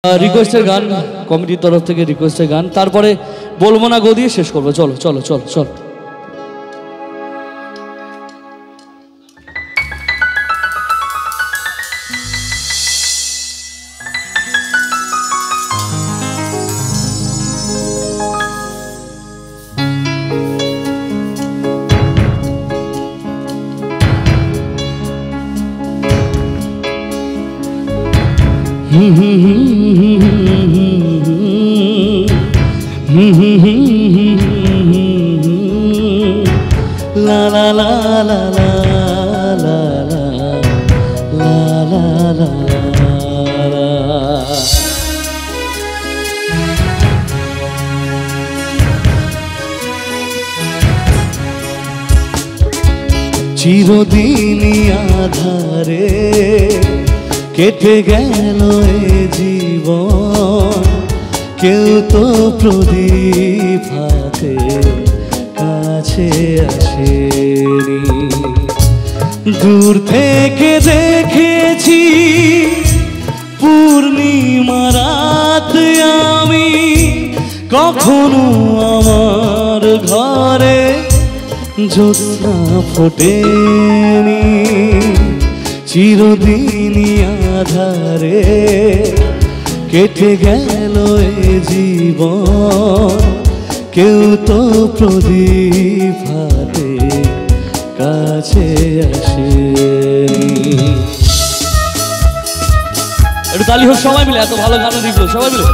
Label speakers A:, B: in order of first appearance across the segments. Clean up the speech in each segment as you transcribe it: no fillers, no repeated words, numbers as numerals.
A: রিকোয়েস্টের গান কমিটির তরফ থেকে রিকোয়েস্টের গান, তারপরে বলবো না গো দিয়ে শেষ করবো। চলো চলো চলো চলো। La la la la la la la la la la চিরদিনই আধারে কেটে গেল এ জীবন, কেউ তো প্রদীপ হাতে কাছে আসেনি। দূর থেকে দেখেছি পূর্ণিমা রাত আমি, কখনো আমার ঘরে জ্যোৎস্না ফোটেনি। চিরদিনই আধারে কেটে গেল এ জীবন, কেউ তো প্রদীপ হাতে কাছে আসেনি। একটু তালি হোক সবাই মিলে, এত ভালো গান দিল সবাই মিলে।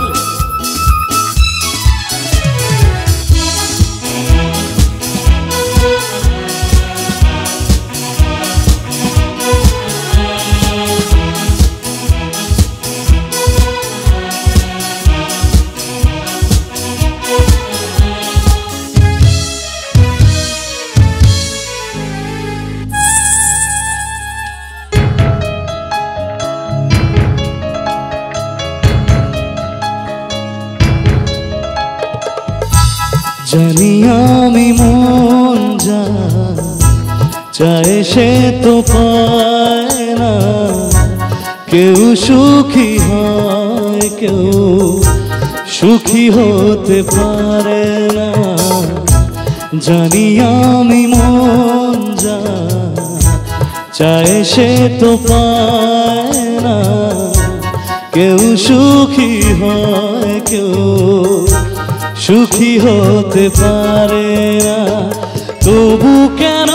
A: জানি আমি মন যা চায় সে তো পায় না, কেউ সুখী হয় কেউ সুখী হতে পারে না। জানি আমি মন যা চায় সে তো পায় না, কেউ সুখী হয় কেউ সুখী হতে পারে না। তবু কেন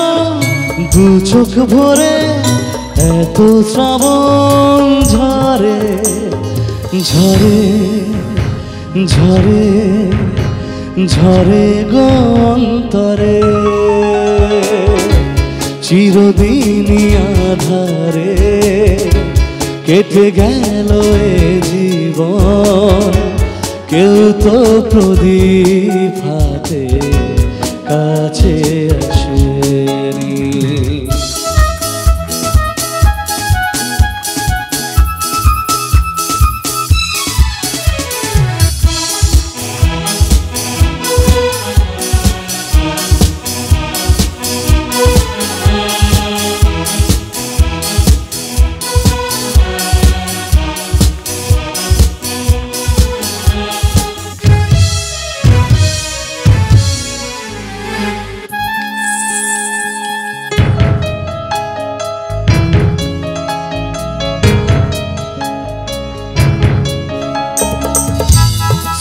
A: দু চোখ ভরে এত শ্রাবণ ঝরে ঝরে ঝরে ঝরে গো অন্তরে। চিরদিনই আধারে কেটে গেল এ জীবন, কেউ তো প্রদীপ হাতে কাছে আসেনি।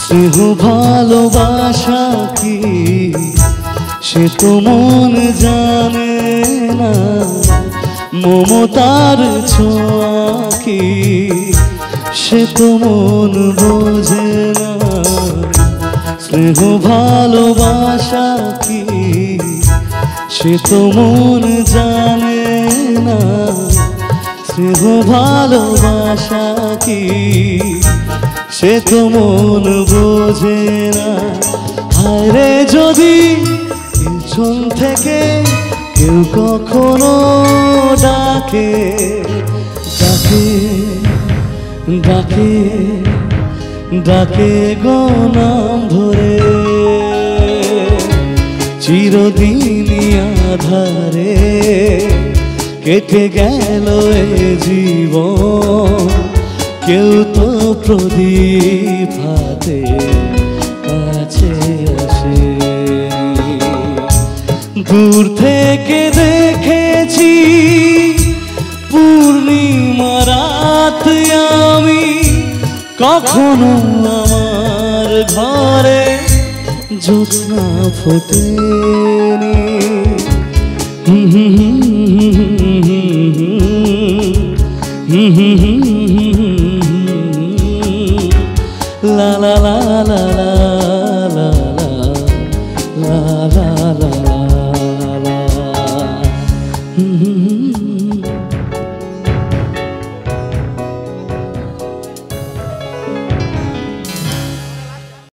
A: স্নেহ ভালোবাসা কি সে তো মন জানে না, মমতার ছোঁয়া কি সে তো মন বোঝে না। স্নেহ ভালোবাসা কি সে তো মন জানে না, স্নেহ ভালোবাসা কি সে তো মন বোঝে না। হায়রে যদি পিছন থেকে কেউ কখনো ডাকে ডাকে ডাকে ডাকে গো নাম ধরে, চিরদিনই আধারে কেটে গেল এ জীবন, কেউ তো প্রদীপ হাতে কাছে আসে। দূর থেকে দেখেছি পূর্ণিমা রাত আমি, কখনো আমার ঘরে জ্যোৎস্না ফোটেনি। লা লা লা লা লা লা লা লা লা লা।